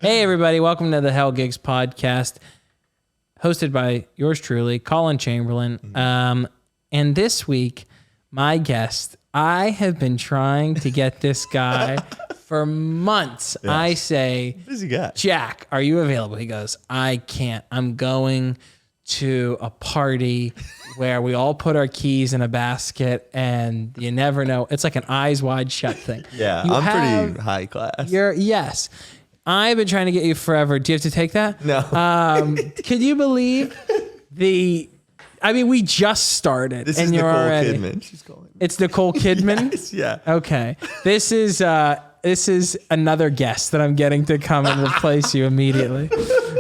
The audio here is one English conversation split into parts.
Hey, everybody. Welcome to the Hell Gigs podcast, hosted by yours truly, Collin Chamberlin. And this week, my guest, I have been trying to get this guy for months. Yes. I say, busy guy. Jack, are you available? He goes, I can't. I'm going to a party where we all put our keys in a basket and you never know. It's like an eyes wide shut thing. Yeah, I'm pretty high class. Yes. I've been trying to get you forever. Do you have to take that? No. Can you believe we just started. This and is you're Nicole already, Kidman. She's calling me. It's Nicole Kidman? Yes, yeah. Okay. This is another guest that I'm getting to come and replace you immediately.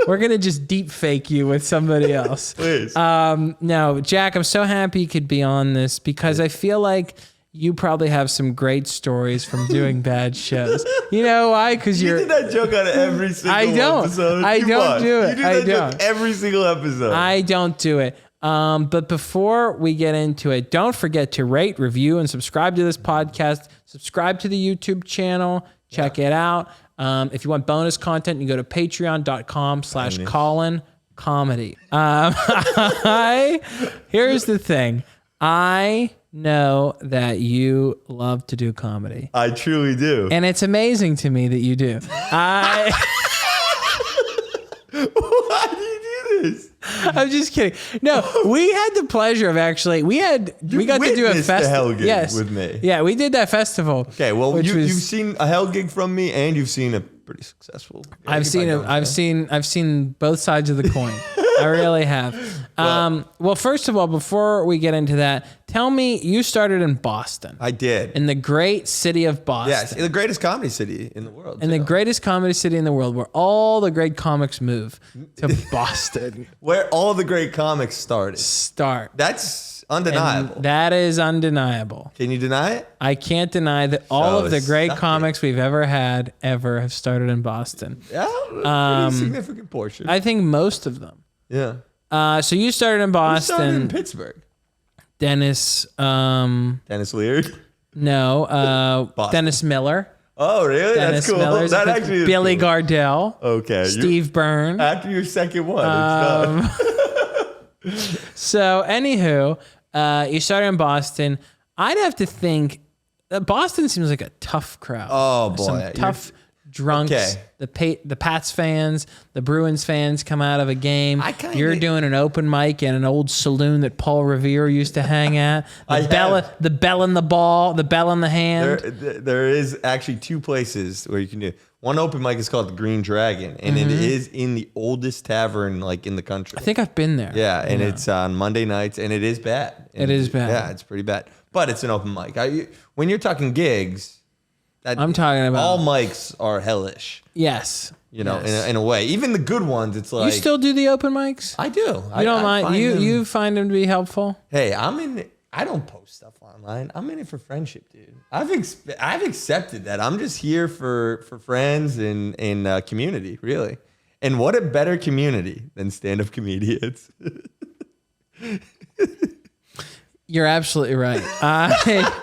We're going to just deep fake you with somebody else. Please. No, Jack, I'm so happy you could be on this because I feel like you probably have some great stories from doing bad shows. You know why? Because you did that joke on every single episode. I don't do it. You do that joke every single episode. I don't do it. But before we get into it, don't forget to rate, review, and subscribe to this podcast. Subscribe to the YouTube channel. Check it out. If you want bonus content, you go to patreon.com/CollinComedy. Here's the thing. I know that you love to do comedy. I truly do. And it's amazing to me that you do. Why do you do this? I'm just kidding. No, we had the pleasure of we got to do a festival. With me. Yeah, we did that festival. Okay, well, you've seen a hell gig from me, and you've seen a pretty successful. I've seen both sides of the coin. I really have. Well, first of all, before we get into that, tell me, you started in Boston. I did. In the great city of Boston. Yes, the greatest comedy city in the world. In the greatest comedy city in the world, where all the great comics move to Boston. Where all the great comics started. That's undeniable. And that is undeniable. Can you deny it? I can't deny that all of the great comics we've ever had have started in Boston. Yeah, a pretty significant portion. I think most of them. Yeah. So you started in Boston. You started in Pittsburgh. Dennis Leary? No. Dennis Miller. Oh, really? Dennis That's cool. Miller's That actually is Billy cool. Gardell. Okay. Steve Byrne. After your second one, it's done. So, anywho, you started in Boston. I'd have to think Boston seems like a tough crowd. Oh, boy. Some tough drunks. Okay. The Pats fans, the Bruins fans come out of a game. You're doing an open mic in an old saloon that Paul Revere used to hang at. The bell in the ball, the bell in the hand. There is actually two places where you can do it. One open mic is called the Green Dragon, and it is in the oldest tavern in the country. I think I've been there. Yeah, and it's on Monday nights, and it is bad. It is bad. Yeah, it's pretty bad. But it's an open mic. When you're talking gigs, I'm talking about all mics are hellish. Yes. In a way. Even the good ones, it's like... You still do the open mics? I do. You don't mind? You find them to be helpful? Hey, I don't post stuff online. I'm in it for friendship, dude. I've accepted that. I'm just here for friends and community, really. And what a better community than stand-up comedians. You're absolutely right. I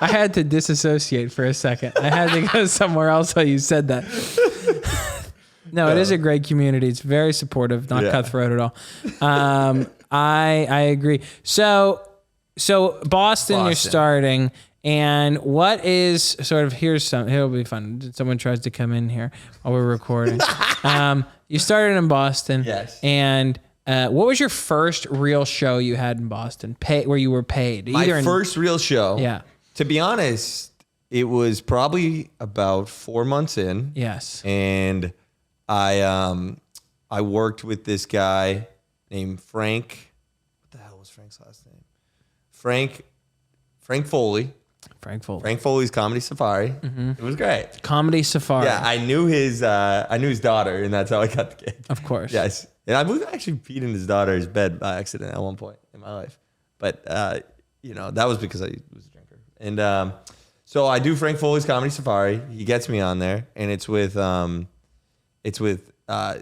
had to disassociate for a second. I had to go somewhere else while you said that. No, it is a great community. It's very supportive, not cutthroat at all. I agree. So Boston, you're starting, and what is sort of it'll be fun. Someone tries to come in here while we're recording. You started in Boston, yes, and what was your first real show you had in Boston? Where you were paid? My first real show. Yeah. To be honest, it was probably about 4 months in. Yes. And I worked with this guy named Frank. What the hell was Frank's last name? Frank Foley. Frank Foley. Frank Foley's Comedy Safari. Mm-hmm. It was great. Comedy Safari. Yeah, I knew his daughter, and that's how I got the gig. Of course. Yes. And I believe I actually peed in his daughter's bed by accident at one point in my life. But, that was because I was a drinker. And so I do Frank Foley's Comedy Safari. He gets me on there, and it's with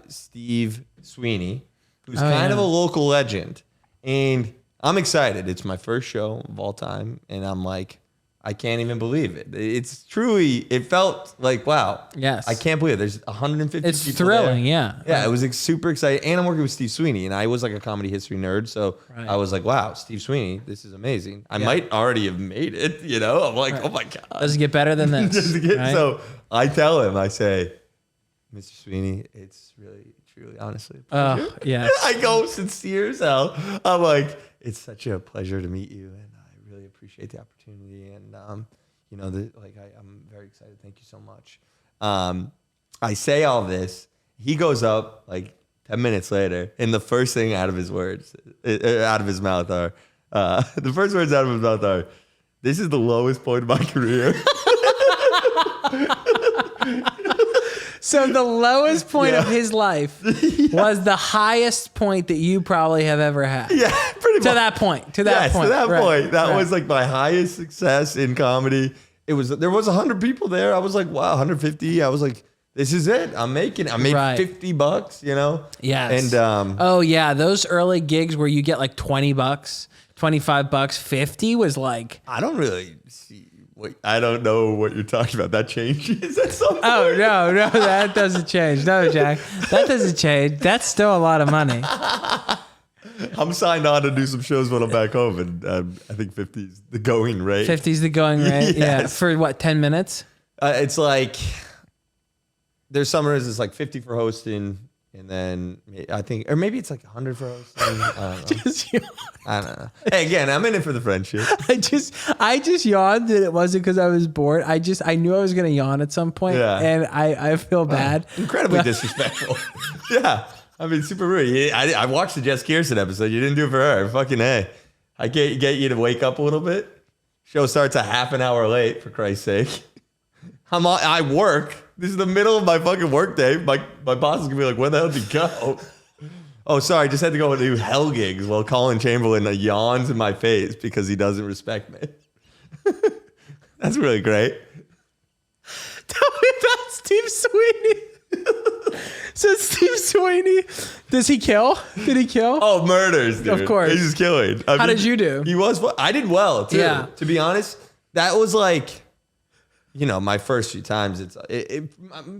Steve Sweeney, who's kind of a local legend. And I'm excited. It's my first show of all time. And I'm like, I can't even believe it. It's truly, it felt like, wow. Yes. I can't believe it. There's 150 It's people thrilling, there. yeah. Yeah, it was like, super exciting. And I'm working with Steve Sweeney, and I was like a comedy history nerd. So I was like, wow, Steve Sweeney, this is amazing. I might already have made it, you know? I'm like, oh my God. Does it get better than this? Right? So I tell him, I say, Mr. Sweeney, it's really, truly, honestly a pleasure. Oh, yes. I go sincere as hell. I'm like, it's such a pleasure to meet you, and I really appreciate the opportunity. And you know, I'm very excited. Thank you so much. I say all this. He goes up like 10 minutes later, and the first thing out of his mouth are, the first words out of his mouth are, "This is the lowest point of my career." So the lowest point of his life was the highest point that you probably have ever had. Yeah, pretty much. To that point. To that point. That was like my highest success in comedy. There was 100 people there. I was like, wow, 150. I was like, this is it. I'm making it. I made $50, you know? Yes. And oh yeah, those early gigs where you get like $20, $25, 50 was like, I don't really see. I don't know what you're talking about. That changes at some point. oh no, that doesn't change. No, Jack, that doesn't change. That's still a lot of money. I'm signed on to do some shows when I'm back home, and I think 50 is the going rate. 50 is the going rate. Yes. Yeah, for what, 10 minutes? It's like there's summers it's like 50 for hosting, and then I think, or maybe it's like 100 for hosting. I don't know. I don't know. Hey, again, I'm in it for the friendship. I just yawned, and it wasn't because I was bored. I knew I was gonna yawn at some point, and I feel bad. Incredibly disrespectful. Yeah, I mean, super rude. I watched the Jess Kirsten episode. You didn't do it for her. Fucking A. I get you to wake up a little bit. Show starts a half an hour late, for Christ's sake. I work. This is the middle of my fucking work day. My boss is gonna be like, "Where the hell did you go?" Oh, sorry, just had to go and do hell gigs while Collin Chamberlin yawns in my face because he doesn't respect me. That's really great. Tell me about Steve Sweeney. So Steve Sweeney, does he kill? Did he kill? Oh, murders, dude. Of course. He's just killing. How did you do? I did well, too. Yeah. To be honest, that was like, you know, my first few times.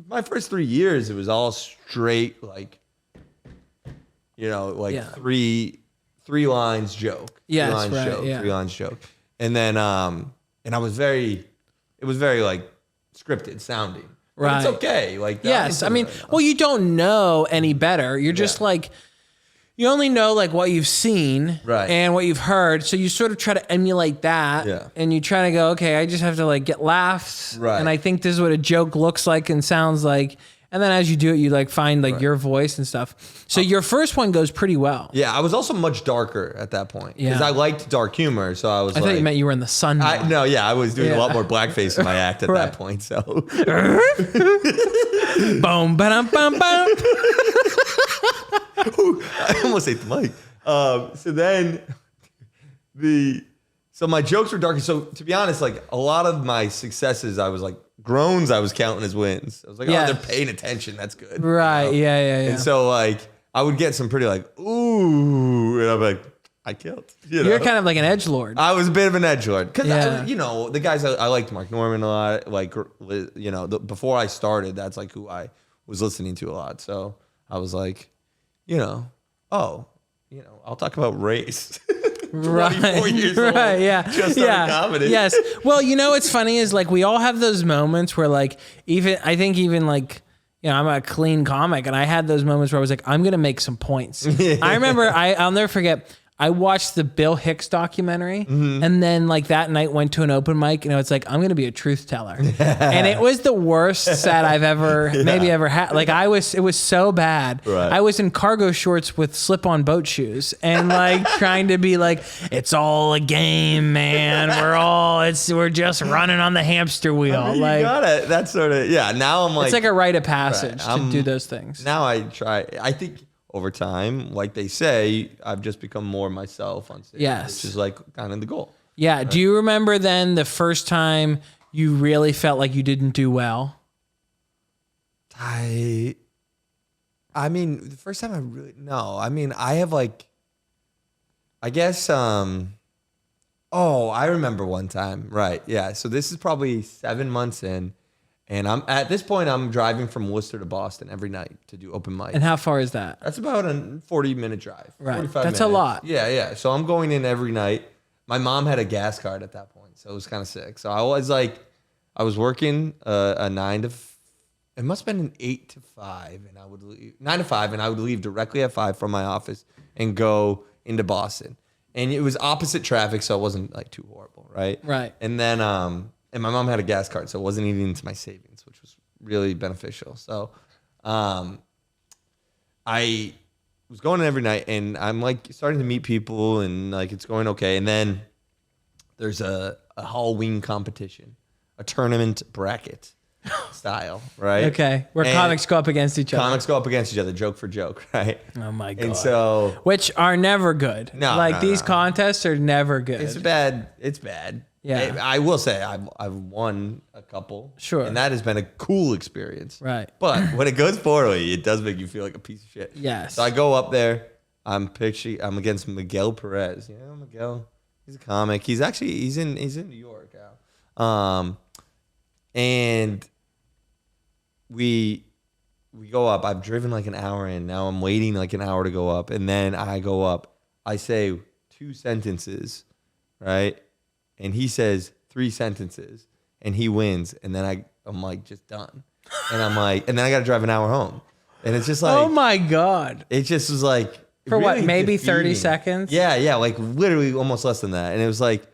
My first 3 years, it was all straight, like, you know, like three lines joke. Yes, three lines right, joke. yeah. 3 lines joke. And then, and it was very like scripted sounding. But Right. it's okay. Like, Yes, I mean, well, you don't know any better. You're just like, you only know like what you've seen and what you've heard. So you sort of try to emulate that. Yeah. And you try to go, okay, I just have to like get laughs. Right. And I think this is what a joke looks like and sounds like. And then as you do it, you like find like your voice and stuff. So your first one goes pretty well. Yeah, I was also much darker at that point because Yeah. I liked dark humor. So I was I thought you meant you were in the sun. more. I was doing a lot more blackface in my act at that point. So Boom, ba-dum, bum, bum. I almost ate the mic. So my jokes were darker. So to be honest, like a lot of my successes, I was like groans I was counting as wins. I was like, oh, they're paying attention. That's good. Right. You know? Yeah. And so like I would get some pretty like, ooh, and I'm like, I killed. You're kind of like an edgelord. I was a bit of an edgelord because you know, the guys I liked Mark Norman a lot. Like, you know, before I started, that's like who I was listening to a lot. So I was like, you know, I'll talk about race. 24 years old. Yeah. Just started comedy. Yes. Well, you know what's funny is like we all have those moments where like I think even like, you know, I'm a clean comic and I had those moments where I was like, I'm gonna make some points. I remember I'll never forget. I watched the Bill Hicks documentary and then like that night went to an open mic and it's like, I'm going to be a truth teller. And it was the worst set I've ever had. Like it was so bad. Right. I was in cargo shorts with slip-on boat shoes and like trying to be like, it's all a game, man. We're just running on the hamster wheel. I mean, like you got it. That's sort of, now I'm like. It's like a rite of passage to do those things. Now I think over time, like they say, I've just become more myself on stage. Yes. Which is like kind of the goal. Yeah. Do you remember then the first time you really felt like you didn't do well? I mean, the first time I have like, I guess, Oh, I remember one time. Right. Yeah. So this is probably 7 months in. And at this point, I'm driving from Worcester to Boston every night to do open mic. And how far is that? That's about a 40-minute drive. Right. 45 That's minutes. a lot. Yeah, yeah. So I'm going in every night. My mom had a gas card at that point, so it was kind of sick. So I was working a 9 to, it must have been an 8 to 5, and I would leave 9 to 5, and I would leave directly at 5 from my office and go into Boston. And it was opposite traffic, so it wasn't like too horrible, right? Right. And then and my mom had a gas card, so it wasn't eating into my savings, which was really beneficial. So I was going in every night, and I'm like starting to meet people, and like it's going okay. And then there's a Halloween competition, a tournament bracket style, right? Okay, where comics go up against each other. Comics go up against each other, joke for joke, right? Oh my God. And so, which are never good. No, these contests are never good. it's bad. It's bad. Yeah. I will say I've won a couple. Sure. And that has been a cool experience. Right. But when it goes poorly, it does make you feel like a piece of shit. Yes. So I go up there. I'm against Miguel Perez. Yeah, Miguel. He's a comic. He's in New York now. And we go up. I've driven like an hour in. Now I'm waiting like an hour to go up. And then I go up. I say 2 sentences, right? And he says 3 sentences, and he wins. And then I'm like, just done. And I'm like, and then I got to drive an hour home. And it's just like, oh my God. it just was like, For really what, maybe 30 defeating. seconds? Yeah, like literally almost less than that. And it was like,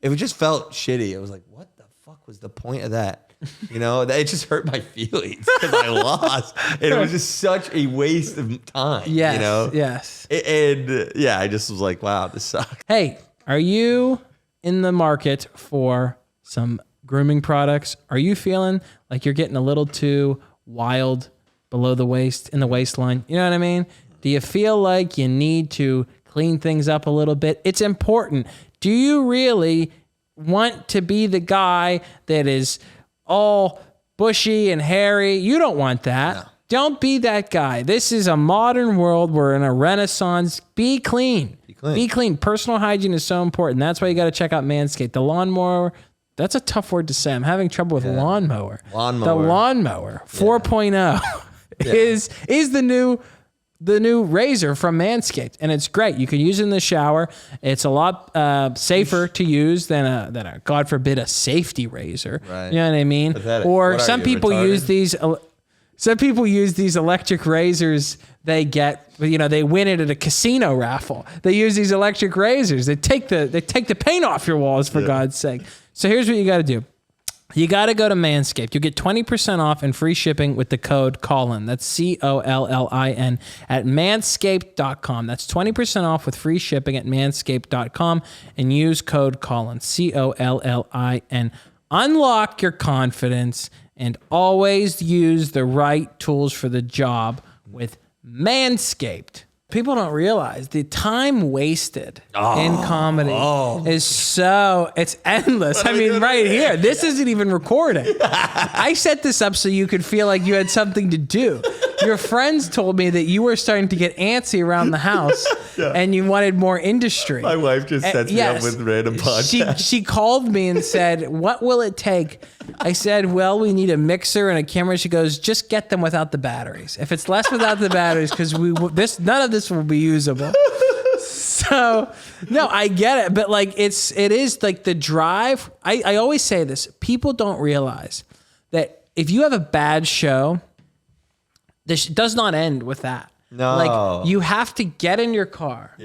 it just felt shitty. It was like, what the fuck was the point of that? You know, it just hurt my feelings because I lost. And it was just such a waste of time. Yes. You know? Yes. And yeah, I just was like, wow, this sucks. Hey, are you in the market for some grooming products? Are you feeling like you're getting a little too wild below the waist, in the waistline? You know what I mean? Do you feel like you need to clean things up a little bit? It's important. Do you really want to be the guy that is all bushy and hairy? You don't want that. No. Don't be that guy. This is a modern world. We're in a renaissance. Be clean. Be clean. Personal hygiene is so important. That's why you got to check out Manscaped. The lawnmower, that's a tough word to say. I'm having trouble with lawnmower. The lawnmower 4.0 is the new razor from Manscaped, and it's great. You can use it in the shower. It's a lot safer to use than a God forbid a safety razor. Right. You know what I mean? Pathetic. Or What are some you, people retarded? use these. Some people use these electric razors they get, you know, they win it at a casino raffle. They use these electric razors. They take the paint off your walls, for God's sake. So here's what you got to do. You got to go to Manscaped. You get 20% off and free shipping with the code Collin. That's COLLIN at manscaped.com. That's 20% off with free shipping at manscaped.com and use code Collin, COLLIN. Unlock your confidence and always use the right tools for the job with Manscaped. People don't realize the time wasted in comedy it's endless. I mean, right here, this isn't even recording. I set this up so you could feel like you had something to do. Your friends told me that you were starting to get antsy around the house and you wanted more industry. My wife just sets me up with random podcasts. She called me and said, "What will it take?" I said, "Well, we need a mixer and a camera." She goes, "Just get them without the batteries. If it's less without the batteries, because none of this will be usable." So, no, I get it, but like it is like the drive. I always say this: people don't realize that if you have a bad show, this does not end with that. No, like you have to get in your car,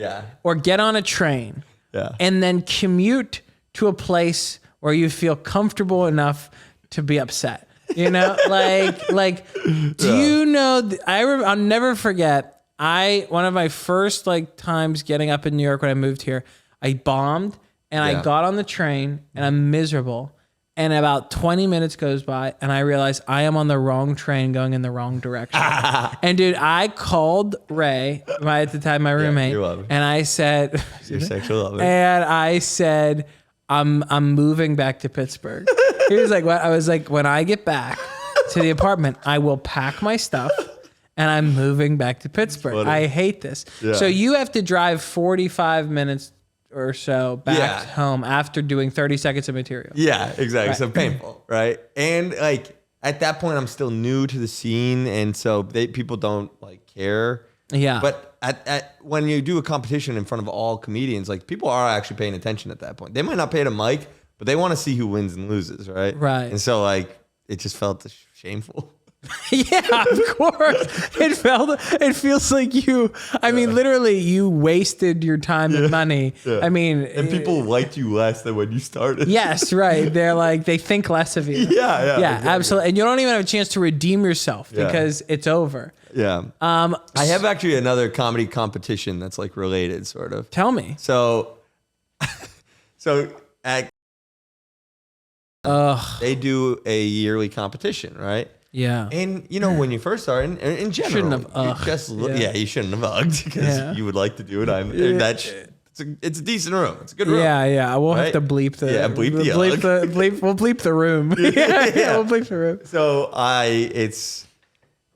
or get on a train, and then commute to a place where you feel comfortable enough to be upset. You know, like, do you know? I'll never forget. One of my first like times getting up in New York when I moved here, I bombed and I got on the train and I'm miserable. And about 20 minutes goes by and I realize I am on the wrong train going in the wrong direction. And dude, I called Ray, at the time my roommate, and I said, "Your sexual lover." And I said, I'm moving back to Pittsburgh. He was like, "What?" I was like, "When I get back to the apartment, I will pack my stuff and I'm moving back to Pittsburgh. I hate this." So you have to drive 45 minutes or so back home after doing 30 seconds of material. Yeah, exactly. Right. So painful, right? And like at that point, I'm still new to the scene, and so people don't like care. Yeah. But when you do a competition in front of all comedians, like people are actually paying attention at that point. They might not pay to Mike, but they want to see who wins and loses, right? Right. And so like it just felt shameful. Yeah, of course. It feels like I mean, literally you wasted your time and money. Yeah. I mean, and people liked you less than when you started. Yes, right. They're like, they think less of you. Yeah, exactly. Absolutely. And you don't even have a chance to redeem yourself because it's over. Yeah. I have actually another comedy competition that's like related, sort of. Tell me. So at they do a yearly competition, right? Yeah. And you know, when you first start, in general, you shouldn't have hugged because you would like to do it. It's a decent room. It's a good room. Yeah. We'll have to bleep the we'll bleep the room. Yeah, we'll bleep the room. So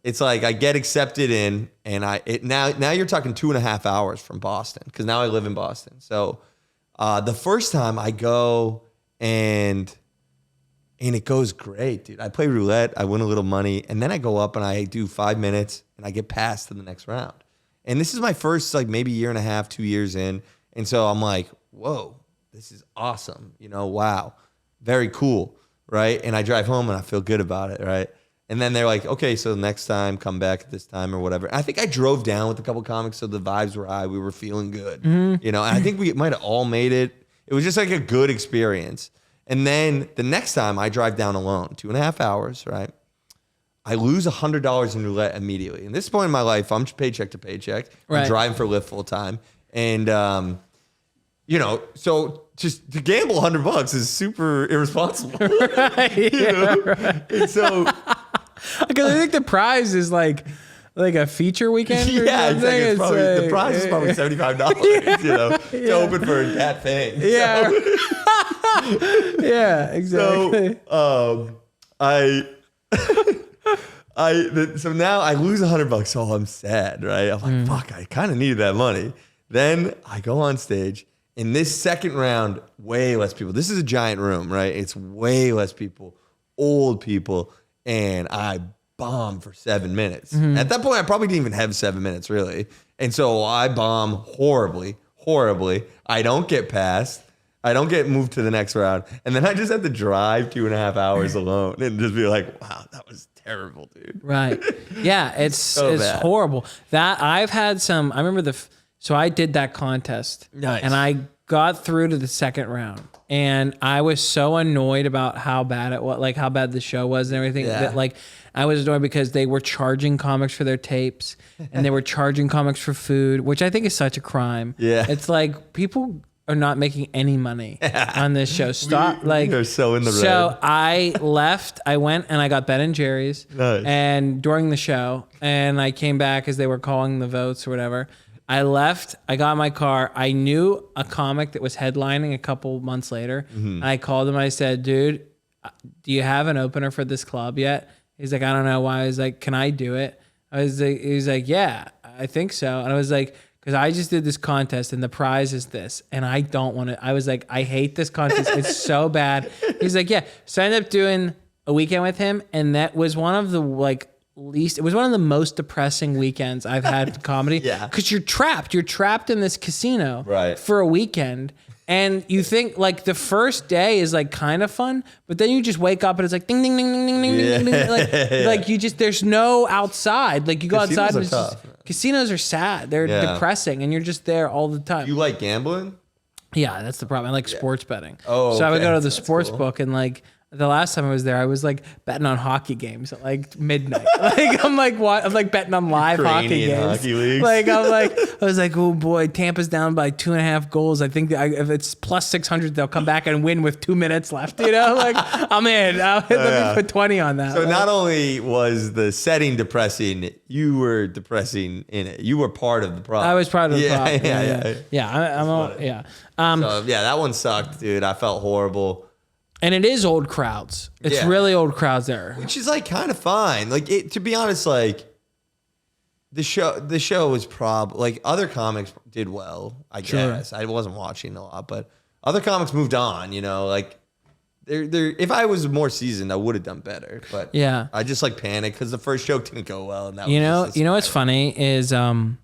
it's like I get accepted in, and now you're talking 2.5 hours from Boston because now I live in Boston. So the first time I go and it goes great, dude. I play roulette, I win a little money, and then I go up and I do 5 minutes and I get passed to the next round. And this is my first like maybe 1.5 years, 2 years in. And so I'm like, whoa, this is awesome. You know, wow, very cool, right? And I drive home and I feel good about it, right? And then they're like, okay, so next time, come back at this time or whatever. And I think I drove down with a couple comics, so the vibes were high. We were feeling good, you know. And I think we might have all made it. It was just like a good experience. And then the next time I drive down alone, 2.5 hours, right? I lose $100 in roulette immediately. And this point in my life, I'm paycheck to paycheck. Right. I'm driving for Lyft full time. And, you know, so just to gamble $100 is super irresponsible. Right. You know? Right. And so... Because I think the prize is like a feature weekend. Yeah, exactly. The prize is probably $75. You know, to open for a cat thing. Yeah. So. Yeah, exactly. So, so now I lose $100, so I'm sad, right? I'm like, fuck, I kind of needed that money. Then I go on stage. In this second round, way less people. This is a giant room, right? It's way less people, old people, and I bomb for 7 minutes. At that point, I probably didn't even have 7 minutes, really. And so I bomb horribly. I don't get passed. I don't get moved to the next round. And then I just have to drive 2.5 hours alone and just be like, wow, that was terrible, dude. Right. Yeah, it's bad. horrible. That I've had some, I remember so I did that contest. Nice. And I got through to the second round. And I was so annoyed about how bad it was, like how bad the show was and everything. Yeah. That like I was annoyed because they were charging comics for their tapes and they were charging comics for food, which I think is such a crime. Yeah. It's like people are not making any money on this show. Stop. You're so in the red. So I left. I went and I got Ben and Jerry's. Nice. And during the show, and I came back as they were calling the votes or whatever. I left. I got in my car. I knew a comic that was headlining a couple months later. And I called him. I said, dude, do you have an opener for this club yet? He's like, I don't know why. I was like, can I do it? He's like, yeah, I think so. And I was like, because I just did this contest and the prize is this. And I don't want to. I was like, I hate this contest. It's so bad. He's like, yeah. So I ended up doing a weekend with him. And that was one of the it was one of the most depressing weekends I've had in comedy. Yeah. Because you're trapped. You're trapped in this casino for a weekend. And you think like the first day is like kind of fun, but then you just wake up and it's like ding, ding, ding, ding, ding, ding, ding, ding. Like you just, there's no outside. Like you go outside and it's just, casinos are sad. They're depressing and you're just there all the time. You like gambling? Yeah, that's the problem. I like sports betting. Oh, so I would go to the that's sports book and like, the last time I was there, I was like betting on hockey games at like midnight. Like I'm like what? I'm like betting on live hockey games. Hockey leagues. Like I was like, oh boy, Tampa's down by 2.5 goals. I think if it's plus 600, they'll come back and win with 2 minutes left. You know, like I'm in. Let me put 20 on that. So not only was the setting depressing, you were depressing in it. You were part of the problem. I was part of the problem. Yeah. So yeah, that one sucked, dude. I felt horrible. And it is old crowds. It's really old crowds there. Which is like kind of fine. Like to be honest, like the show was like other comics did well, I guess. I wasn't watching a lot, but other comics moved on, like if I was more seasoned, I would have done better. But yeah, I just like panicked because the first show didn't go well. And that what's funny is I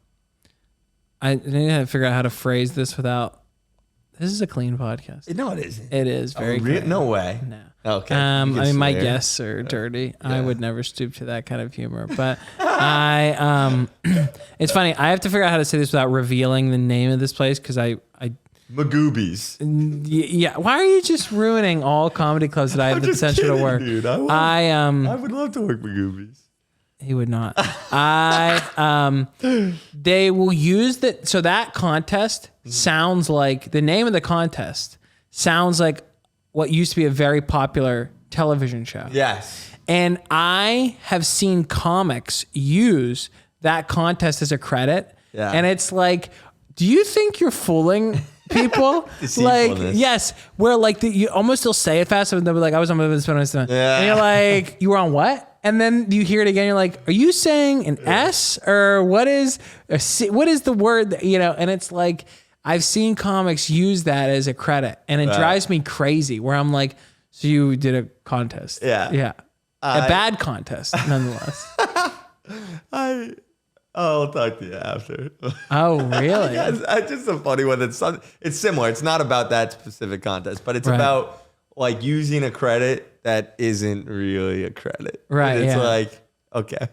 need to figure out how to phrase this without. This is a clean podcast. No, it isn't. It is very clean. No way. No. Okay. My guests are dirty. Yeah. I would never stoop to that kind of humor. But it's funny. I have to figure out how to say this without revealing the name of this place because I Magoobies. Yeah. Why are you just ruining all comedy clubs that I have the potential to work? Dude, I would love to work Magoobies. He would not. They will use that. So that contest sounds like the name of the contest sounds like what used to be a very popular television show. Yes. And I have seen comics use that contest as a credit. Yeah. And it's like, do you think you're fooling people? Like, yes, where like you almost still say it fast, and they'll be like, I was on this one. Yeah. And you're like, you were on what? And then you hear it again. You're like, are you saying an S or what is a C? What is the word that, And it's like, I've seen comics use that as a credit, and it drives me crazy. Where I'm like, so you did a contest? Yeah. A bad contest, nonetheless. I'll talk to you after. Oh, really? Yeah, it's just a funny one. It's similar. It's not about that specific contest, but it's about like using a credit that isn't really a credit. Right. And it's like, okay.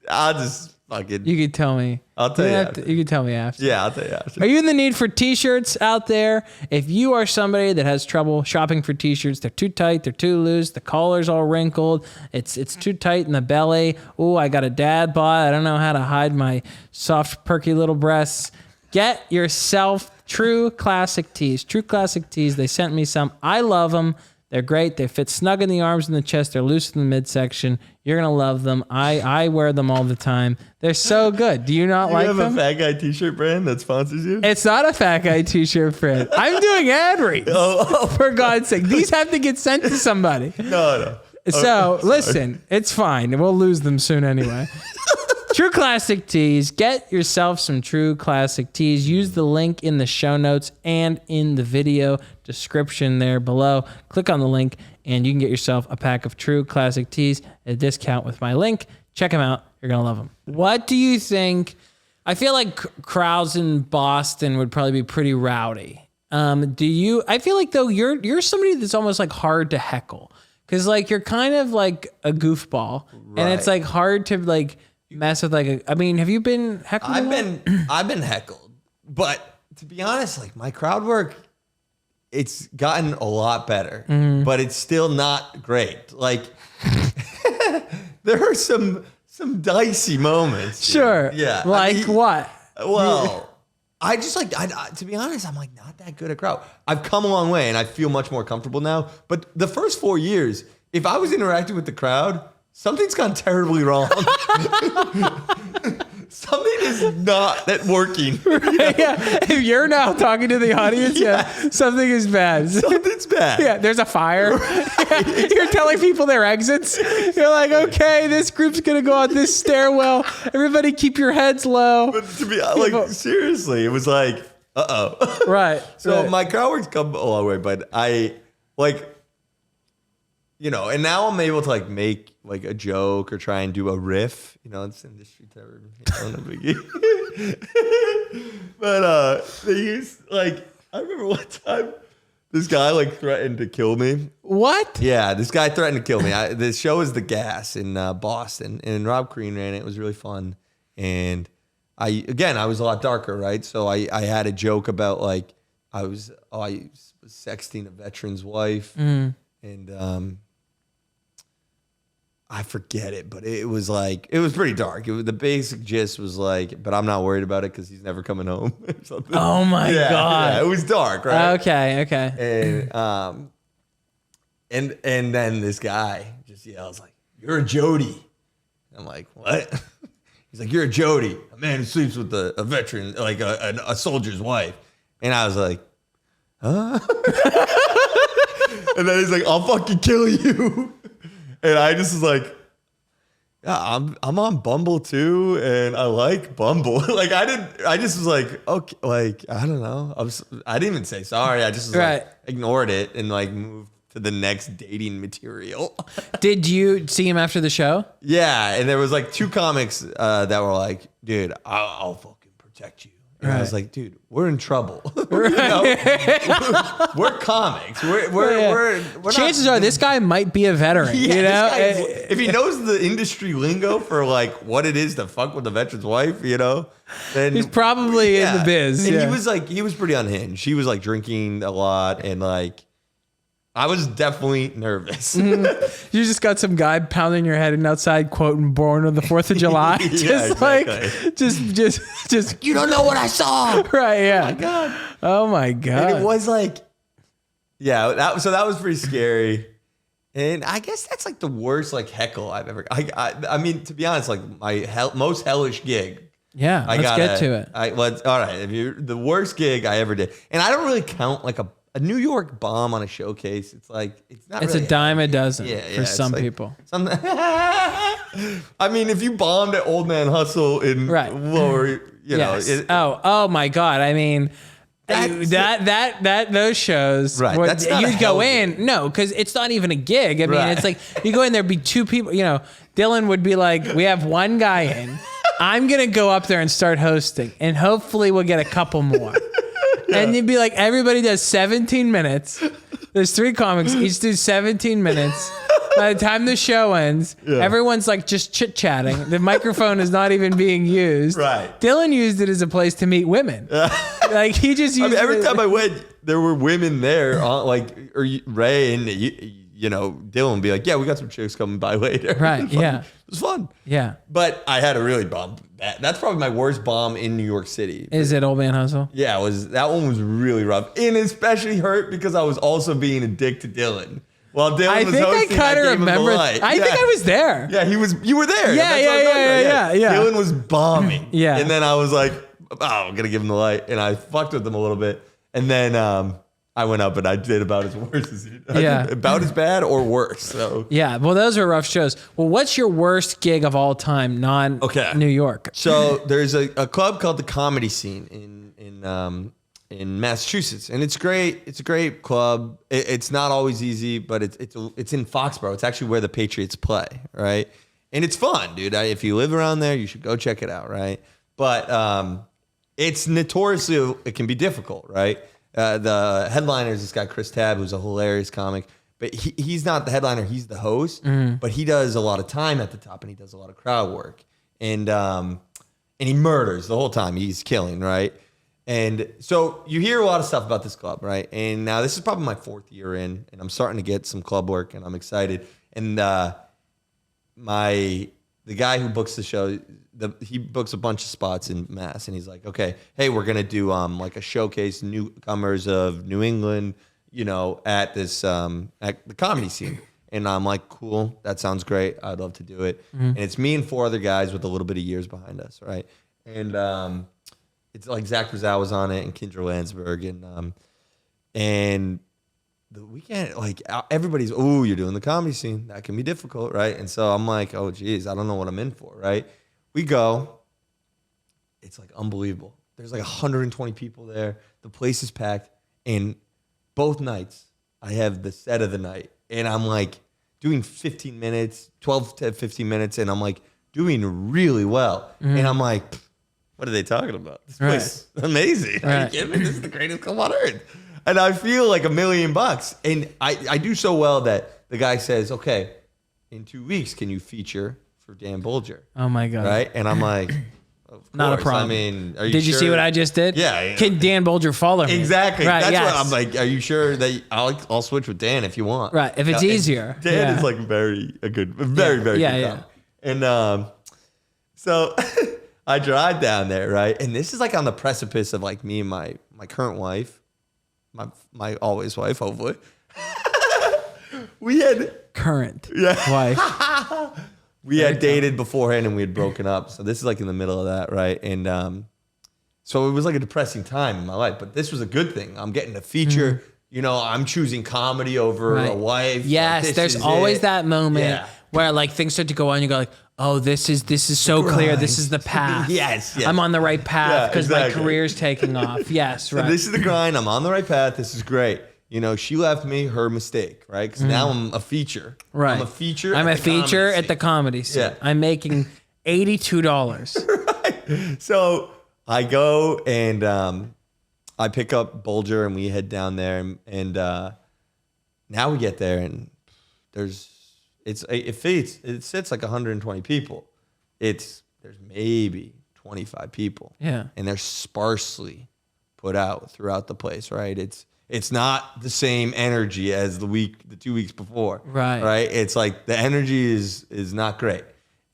I'll just fucking. You could tell me. I'll tell you after. You could tell me after. Yeah, I'll tell you after. Are you in the need for t-shirts out there? If you are somebody that has trouble shopping for t-shirts, they're too tight, they're too loose, the collar's all wrinkled, it's too tight in the belly. Oh, I got a dad bod. I don't know how to hide my soft, perky little breasts. Get yourself True Classic Tees. True Classic Tees. They sent me some. I love them. They're great. They fit snug in the arms and the chest. They're loose in the midsection. You're going to love them. I wear them all the time. They're so good. Do you not like them? You have a Fat Guy t-shirt brand that sponsors you? It's not a Fat Guy t-shirt brand. I'm doing ad reads. For God's sake. These have to get sent to somebody. No. So, listen. It's fine. We'll lose them soon anyway. True Classic Tees. Get yourself some True Classic Tees. Use the link in the show notes and in the video description there below. Click on the link and you can get yourself a pack of True Classic Tees at a discount with my link. Check them out. You're going to love them. What do you think? I feel like crowds in Boston would probably be pretty rowdy. I feel like though you're somebody that's almost like hard to heckle because like you're kind of like a goofball and it's like hard to like mess with have you been heckled? I've been heckled, but to be honest, like my crowd work, it's gotten a lot better, but it's still not great. Like there are some dicey moments. Sure. Dude. Yeah. Like what? Well, I just like, to be honest, I'm like not that good at crowd. I've come a long way and I feel much more comfortable now. But the first 4 years, if I was interacting with the crowd, something's gone terribly wrong. Something is not working. Right, yeah. If you're now talking to the audience, something is bad. Something's bad. Yeah, there's a fire. Right. You're telling people their exits. You're like, okay, this group's gonna go out this stairwell. Everybody keep your heads low. But to be like, seriously, it was like, Right. So my crowd work's come a long way, but I like, and now I'm able to like make like a joke or try and do a riff, it's industry term, no biggie. But they used like, I remember one time this guy like threatened to kill me. What? Yeah, this guy threatened to kill me. The show is The Gas in Boston, and Rob Crean ran it. It was really fun. And I was a lot darker, right? So I had a joke about like I was sexting a veteran's wife, and I forget it, but it was pretty dark. The basic gist was like, but I'm not worried about it because he's never coming home. Or something. Oh my God. Yeah, it was dark, right? Okay. And then this guy just yells like, "You're a Jody." I'm like, "What?" He's like, "You're a Jody, a man who sleeps with a veteran, like a soldier's wife." And I was like, "Huh?" And then he's like, "I'll fucking kill you." And I just was like, Yeah, I'm on Bumble too, and I like Bumble. I just was like, okay, like I don't know. I didn't even say sorry. I just was like ignored it and like moved to the next dating material. Did you see him after the show? Yeah, and there was like 2 comics that were like, dude, I'll fucking protect you. And I was like, dude, we're in trouble. You know? We're comics. We're Chances are this guy might be a veteran. Yeah, you know, if he knows the industry lingo for like what it is to fuck with a veteran's wife, you know, then he's probably in the biz. And he was pretty unhinged. He was like drinking a lot, and like I was definitely nervous. You just got some guy pounding your head and outside quoting "Born on the 4th of July." Just you don't know what I saw. Right? Yeah. Oh my god. Oh my god. And it was like, yeah. That was pretty scary. And I guess that's like the worst like heckle I've ever. I mean, to be honest, like my most hellish gig. Yeah. Let's get to it. All right. If you're the worst gig I ever did, and I don't really count like a New York bomb on a showcase. It's like it's not. It's really a dime a dozen for some like, people. I mean, if you bombed at Old Man Hustle in lower, you know. Oh my God. I mean, those shows. Right. That's not you'd go in. No, because it's not even a gig. I mean, it's like you go in, there'd be 2 people. You know, Dylan would be like, "We have 1 guy in. I'm gonna go up there and start hosting, and hopefully we'll get a couple more." And you'd be like, everybody does 17 minutes. There's 3 comics, each do 17 minutes. By the time the show ends, everyone's like just chit-chatting. The microphone is not even being used. Right. Dylan used it as a place to meet women. Like he just used every time I went, there were women there, or Ray and you know, Dylan would be like, yeah, we got some chicks coming by later. Right, yeah. It was fun. Yeah. But I had a really bomb. That's probably my worst bomb in New York City. Is it Old Man Hustle? Yeah, that one was really rough. And especially hurt because I was also being a dick to Dylan. While Dylan was hosting, I gave him the light. I think I was there. Yeah, you were there. Yeah. Dylan was bombing. Yeah. And then I was like, oh, I'm going to give him the light. And I fucked with him a little bit. And then I went up and I did about as worse as he did. About as bad or worse. So yeah, well, those are rough shows. Well, what's your worst gig of all time, New York? So there's a club called the Comedy Scene in Massachusetts, and it's great. It's a great club. It's not always easy, but it's in Foxborough. It's actually where the Patriots play, right? And it's fun, dude. If you live around there, you should go check it out, right? But it's notoriously, it can be difficult, right? The headliner is this guy, Chris Tabb, who's a hilarious comic. But he's not the headliner, he's the host. Mm-hmm. But he does a lot of time at the top, and he does a lot of crowd work. And he murders the whole time. He's killing, right? And so you hear a lot of stuff about this club, right? And now this is probably my 4th year in, and I'm starting to get some club work, and I'm excited. And the guy who books the show, he books a bunch of spots in Mass, and he's like, okay, hey, we're gonna do like a showcase newcomers of New England, you know, at this at the Comedy Scene. And I'm like, cool, that sounds great. I'd love to do it. Mm-hmm. And it's me and 4 other guys with a little bit of years behind us, right? And it's like Zach Rizal was on it and Kendra Landsberg, and the weekend, like everybody's, oh, you're doing the Comedy Scene. That can be difficult, right? And so I'm like, oh, geez, I don't know what I'm in for, right? We go. It's like unbelievable. There's like 120 people there. The place is packed. And both nights, I have the set of the night. And I'm like doing 15 minutes, 12 to 15 minutes. And I'm like doing really well. Mm-hmm. And I'm like, what are they talking about? This place is amazing. Right. Are you kidding me? This is the greatest club on earth. And I feel like $1 million. And I do so well that the guy says, okay, in 2 weeks, can you feature for Dan Bolger? Oh my God. Right? And I'm like, of course. Not a problem. I mean, are you Did you see what I just did? Yeah. Can Dan Bolger follow me? Exactly. Right, that's what I'm like, are you sure that I'll switch with Dan if you want? Right. If it's easier. Dan is like very good guy. And so I drive down there, right? And this is like on the precipice of like me and my current wife, my always wife, hopefully. We had current wife. We had dated beforehand and we had broken up. So this is like in the middle of that, right? And so it was like a depressing time in my life, but this was a good thing. I'm getting a feature. Mm. You know, I'm choosing comedy over a wife. Yes, there's always that moment where like things start to go on. You go like, oh, this is so clear. This is the path. Yes. I'm on the right path because exactly. my career's taking off. Yes, right. So this is the grind. I'm on the right path. This is great. You know, she left me, her mistake, right? Because now I'm a feature. Right. I'm a feature. I'm at a the feature comedy at the scene. comedy scene. Yeah. I'm making $82. Right. So I go and I pick up Bulger and we head down there and now we get there and it sits like 120 people. There's maybe 25 people. Yeah. And they're sparsely put out throughout the place, right? It's not the same energy as the 2 weeks before. Right. Right? It's like the energy is not great.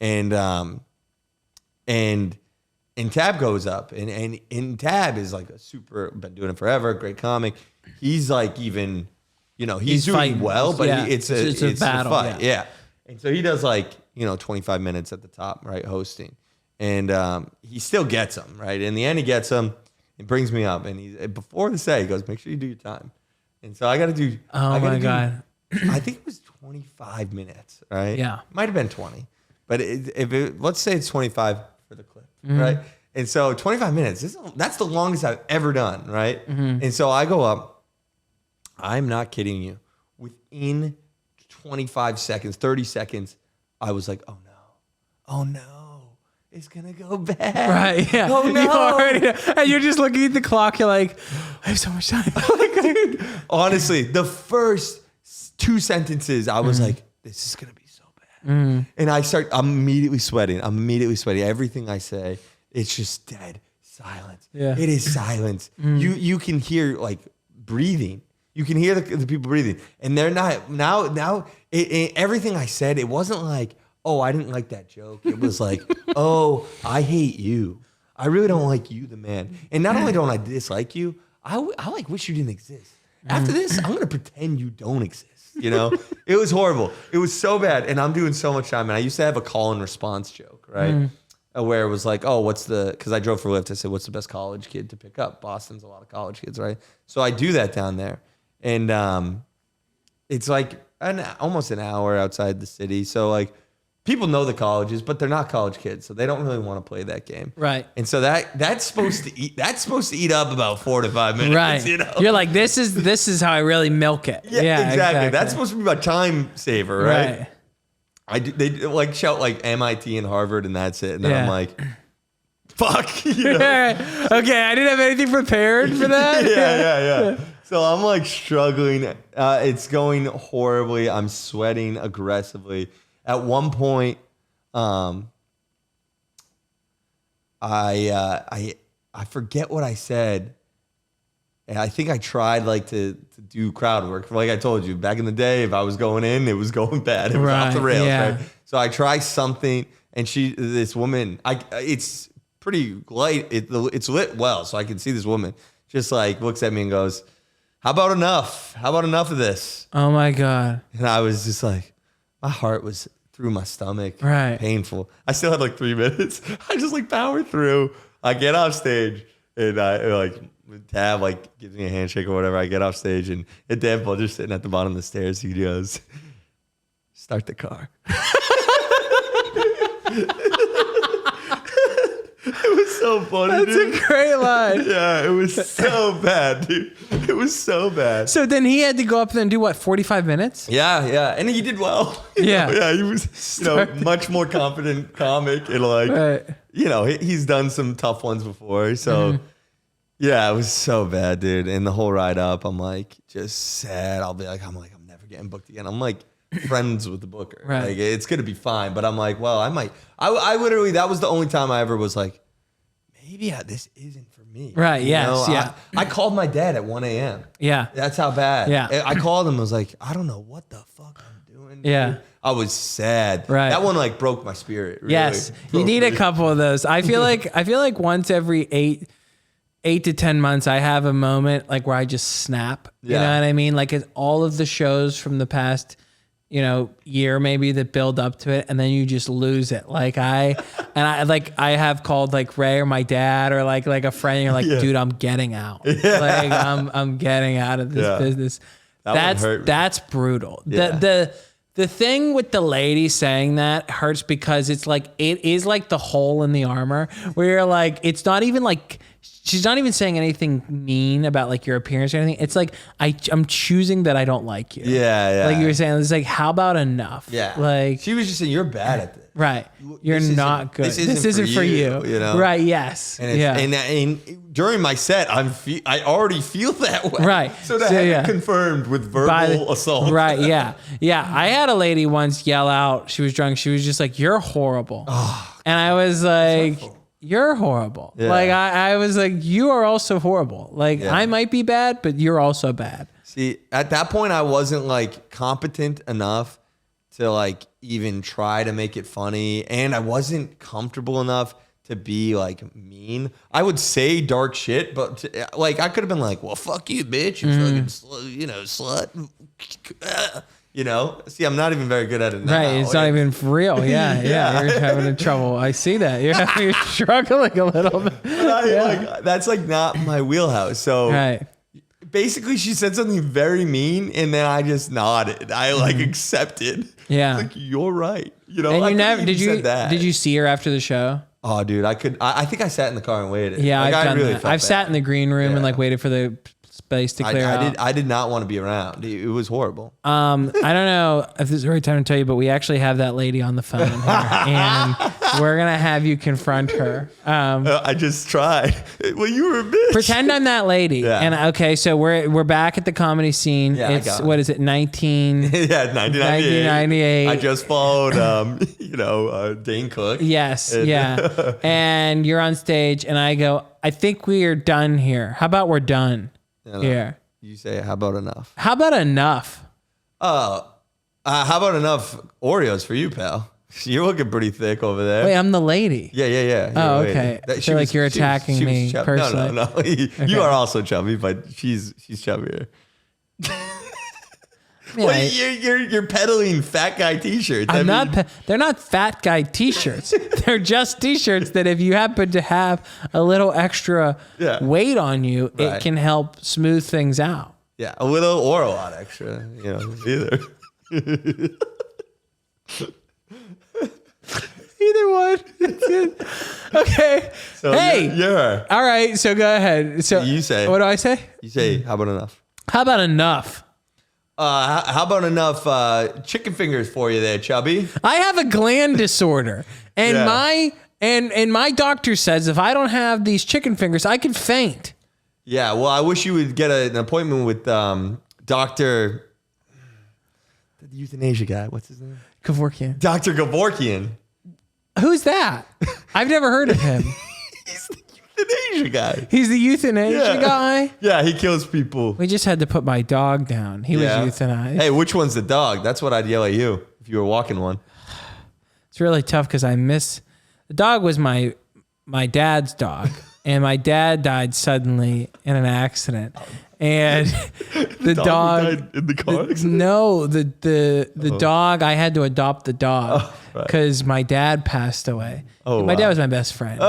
And Tab goes up and Tab is like been doing it forever, great comic. He's like even, you know, he's doing fighting well, but yeah. it's a battle. fight. Yeah. And so he does like, you know, 25 minutes at the top, right? Hosting. And he still gets them, right? In the end, he gets them. It brings me up. And before the set, he goes, make sure you do your time. And so I got to do. Oh my God. I think it was 25 minutes, right? Yeah. Might have been 20. But let's say it's 25 for the clip, right? And so 25 minutes, that's the longest I've ever done, right? And so I go up. I'm not kidding you. Within 25 seconds, 30 seconds, I was like, oh no, it's going to go bad. Right, yeah. Oh no. You already know. And you're just looking at the clock. You're like, I have so much time. Dude, honestly, the first 2 sentences, I was like, this is going to be so bad. And I'm immediately sweating. Everything I say, it's just dead silence. Yeah. It is silence. You can hear like breathing. You can hear the people breathing. And they're not, now everything I said, it wasn't like, oh, I didn't like that joke. It was like, oh, I hate you. I really don't like you, the man. And not only don't I dislike you, I like wish you didn't exist. After this, I'm going to pretend you don't exist. You know, it was horrible. It was so bad. And I'm doing so much time. And I used to have a call and response joke, right? Where it was like, oh, because I drove for Lyft. I said, what's the best college kid to pick up? Boston's a lot of college kids, right? So I do that down there. And it's like almost an hour outside the city. So like people know the colleges, but they're not college kids. So they don't really want to play that game. Right. And so that's supposed to eat up about 4 to 5 minutes. Right. You know? You're like, this is how I really milk it. Yeah, exactly. That's supposed to be my time saver, right? They like shout like MIT and Harvard and that's it. And then I'm like, fuck. You know? Okay, I didn't have anything prepared for that. Yeah. So I'm like struggling. It's going horribly. I'm sweating aggressively. At one point, I forget what I said. And I think I tried like to do crowd work. Like I told you, back in the day, if I was going in, it was going bad. It was off the rails, right? So I try something, and this woman, it's pretty light. It's lit well, so I can see this woman just like looks at me and goes, "How about enough? How about enough of this?" Oh my God. And I was just like, my heart was through my stomach, right? Painful. I still had like 3 minutes. I just like power through. I get off stage, and I like. Tab like gives me a handshake or whatever. I get off stage and Dan Bulger's sitting at the bottom of the stairs. He goes, "Start the car." It was so funny. That's a great line. Yeah, it was so bad, dude. It was so bad. So then he had to go up there and do what, 45 minutes? Yeah, and he did well. Yeah, he was much more confident comic and like he's done some tough ones before, so. Yeah, it was so bad, dude. And the whole ride up, I'm like, just sad. I'm never getting booked again. I'm like friends with the booker. Right. Like, it's going to be fine. But I'm like, well, I might. I literally, that was the only time I ever was like, maybe this isn't for me. Right, I called my dad at 1 a.m. Yeah. That's how bad. Yeah. I called him. I was like, I don't know what the fuck I'm doing. Yeah. Dude. I was sad. Right. That one like broke my spirit. Really. Yes. You need a couple of those. I feel like once every 8 to 10 months, I have a moment like where I just snap. You know what I mean? Like all of the shows from the past, year maybe that build up to it, and then you just lose it. Like I have called like Ray or my dad or like a friend. And you're like, dude, I'm getting out. Yeah. Like I'm getting out of this business. That's brutal. Yeah. The The thing with the lady saying that hurts because it is like the hole in the armor where you're like, it's not even like, she's not even saying anything mean about like your appearance or anything. It's like, I'm choosing that I don't like you. Yeah. Like you were saying, it's like, how about enough? Yeah. Like she was just saying, you're bad at this. Right. You're not good. This isn't for you. You know? Right. Yes. And and during my set, I already feel that way. Right. So that had it confirmed with verbal assault. Right. Yeah. Yeah. I had a lady once yell out. She was drunk. She was just like, "You're horrible." And I was like, "You're horrible." Yeah. Like I was like, "You are also horrible." Like I might be bad, but you're also bad. See, at that point, I wasn't like competent enough to like even try to make it funny, and I wasn't comfortable enough to be like mean. I would say dark shit, but like I could have been like, "Well, fuck you, bitch, you fucking slut." You know, see, I'm not even very good at it now. Right, it's not even for real. Yeah, you're having trouble. I see that. You're struggling a little bit. Like, that's like not my wheelhouse. So right. Basically, she said something very mean, and then I just nodded. I like accepted. Yeah, like you're right. You know, and you never did you see her after the show? Oh, dude, I think I sat in the car and waited. Yeah, like, I've done really that. I've sat in the green room and like waited for the space to clear out. I did not want to be around. It was horrible. I don't know if this is the right time to tell you, but we actually have that lady on the phone here, and we're gonna have you confront her. I just tried. Well, you were a bitch. Pretend I'm that lady. Yeah. And okay, so we're back at the comedy scene. Yeah, it's what is it? 1998. I just followed Dane Cook. Yes. Yeah. And you're on stage, and I go, I think we are done here. How about we're done? Here. You say, how about enough? How about enough? How about enough Oreos for you, pal? You're looking pretty thick over there. Wait, I'm the lady. Yeah. Oh, okay. I feel like you're attacking me personally. No. Okay. You are also chubby, but she's chubbier. Well, you're peddling fat guy t-shirts. They're not fat guy t-shirts. They're just t-shirts that if you happen to have a little extra weight on you, it can help smooth things out. Yeah, a little or a lot extra, either. Either one. Okay. So hey. You're. All right, so go ahead. So you say. What do I say? You say, how about enough? How about enough? How about enough chicken fingers for you there, chubby? I have a gland disorder, and my doctor says if I don't have these chicken fingers, I could faint. Yeah, well, I wish you would get an appointment with Dr. The euthanasia guy. What's his name? Kevorkian. Dr. Kevorkian. Who's that? I've never heard of him. He's the euthanasia guy. He's the euthanasia guy? Yeah, he kills people. We just had to put my dog down. He was euthanized. Hey, which one's the dog? That's what I'd yell at you if you were walking one. It's really tough because the dog was my dad's dog, and my dad died suddenly in an accident. And the dog died in the car. The dog, I had to adopt the dog because my dad passed away. My dad was my best friend.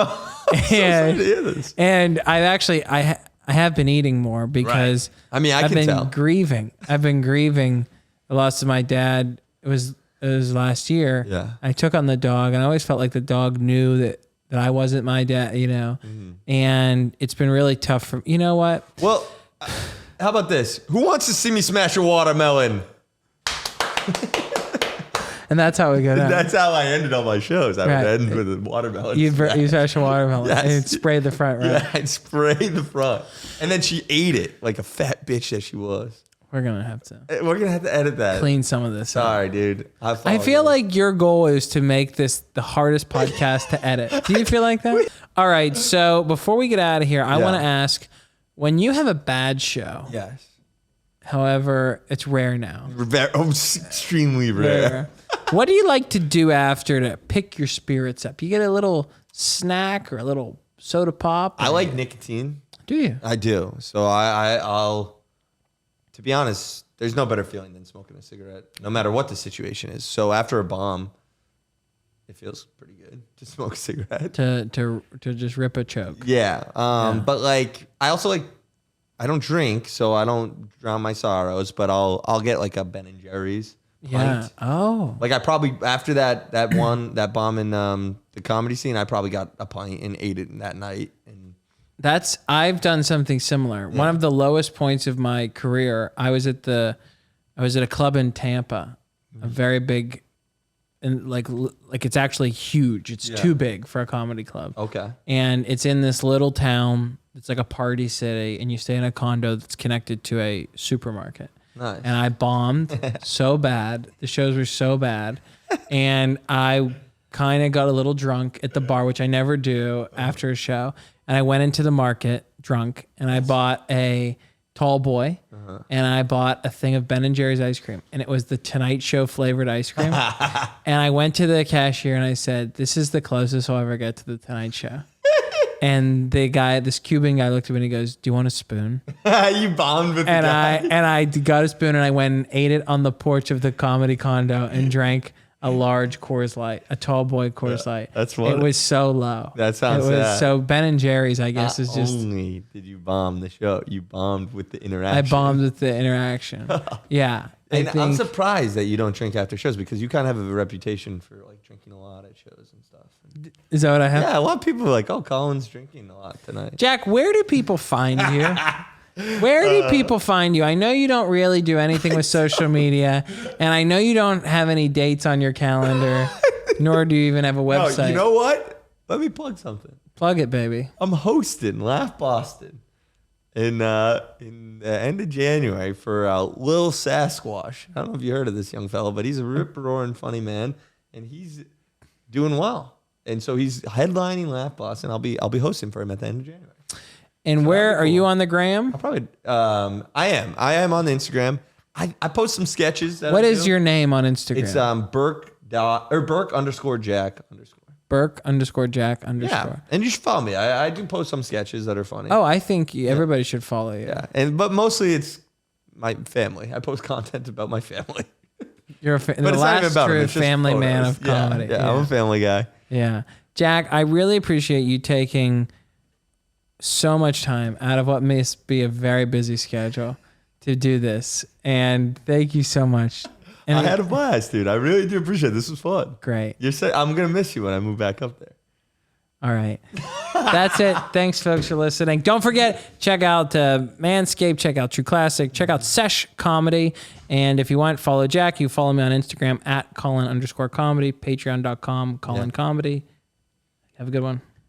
And I have been eating more because I mean, I've can been tell. grieving. I've been grieving the loss of my dad. It was last year. Yeah. I took on the dog, and I always felt like the dog knew that I wasn't my dad, and it's been really tough for, you know what? Well, how about this? Who wants to see me smash a watermelon? And that's how we go down. That's how I ended all my shows. I would end with a watermelon. You smash a watermelon and spray the front, right? Yeah, I'd spray the front. And then she ate it like a fat bitch that she was. We're going to have to edit that. Clean some of this Sorry, up. Dude. I feel like your goal is to make this the hardest podcast to edit. Do you feel like that? All right. So before we get out of here, I want to ask, when you have a bad show. Yes. However, it's rare now. Extremely rare. What do you like to do after to pick your spirits up? You get a little snack or a little soda pop? I like nicotine. Do you? I do. So I'll, to be honest, there's no better feeling than smoking a cigarette, no matter what the situation is. So after a bomb, it feels pretty good to smoke a cigarette. To just rip a choke. Yeah. But like, I also like, I don't drink, so I don't drown my sorrows, but I'll get like a Ben and Jerry's Yeah. pint. Oh. Like I probably after that bomb in the comedy scene, I probably got a pint and ate it that night. And I've done something similar. One of the lowest points of my career, I was at a club in Tampa, a very big, and like it's actually huge. It's too big for a comedy club. Okay. And it's in this little town. It's like a party city, and you stay in a condo that's connected to a supermarket. Nice. And I bombed so bad. The shows were so bad. And I kind of got a little drunk at the bar, which I never do after a show. And I went into the market drunk, and I bought a tall boy, and I bought a thing of Ben & Jerry's ice cream. And it was the Tonight Show flavored ice cream. And I went to the cashier, and I said, this is the closest I'll ever get to the Tonight Show. And this Cuban guy looked at me and he goes, do you want a spoon? You bombed with the guy. And I got a spoon and I went and ate it on the porch of the comedy condo and drank a large Coors Light, a tall boy Coors Light. That's funny. It was so low. That sounds It was sad. so Ben & Jerry's, I guess, Not is just. only did you bomb the show, you bombed with the interaction. I bombed with the interaction. Yeah. And I think, I'm surprised that you don't drink after shows because you kind of have a reputation for like drinking a lot at shows and stuff. is that what I have? Yeah, a lot of people are like, oh, Colin's drinking a lot tonight. Jack, where do people find you? Where do people find you? I know you don't really do anything with social media, and I know you don't have any dates on your calendar, nor do you even have a website. No, you know what? Let me plug something. Plug it, baby. I'm hosting Laugh Boston in the end of January for Lil Sasquatch. I don't know if you heard of this young fella, but he's a rip-roaring funny man, and he's doing well. And so he's headlining Laugh Boston. I'll be hosting for him at the end of January. And where are you on the gram? I'll probably I am on the Instagram. I post some sketches. What is your name on Instagram? It's Burke _Jack _. Burke _Jack _. Yeah, and you should follow me. I do post some sketches that are funny. Oh, I think everybody should follow you. Yeah, but mostly it's my family. I post content about my family. You're the But it's not even last about true him. It's just family man photos. of comedy. Yeah, I'm a family guy. Yeah. Jack, I really appreciate you taking so much time out of what must be a very busy schedule to do this. And thank you so much. And I had a blast, dude. I really do appreciate it. This was fun. Great. I'm going to miss you when I move back up there. All right. That's it. Thanks, folks, for listening. Don't forget, check out Manscaped, check out True Classic, check out Sesh Comedy. And if you want, follow Jack. You follow me on Instagram at Collin _comedy, patreon.com, Collin Comedy. Have a good one.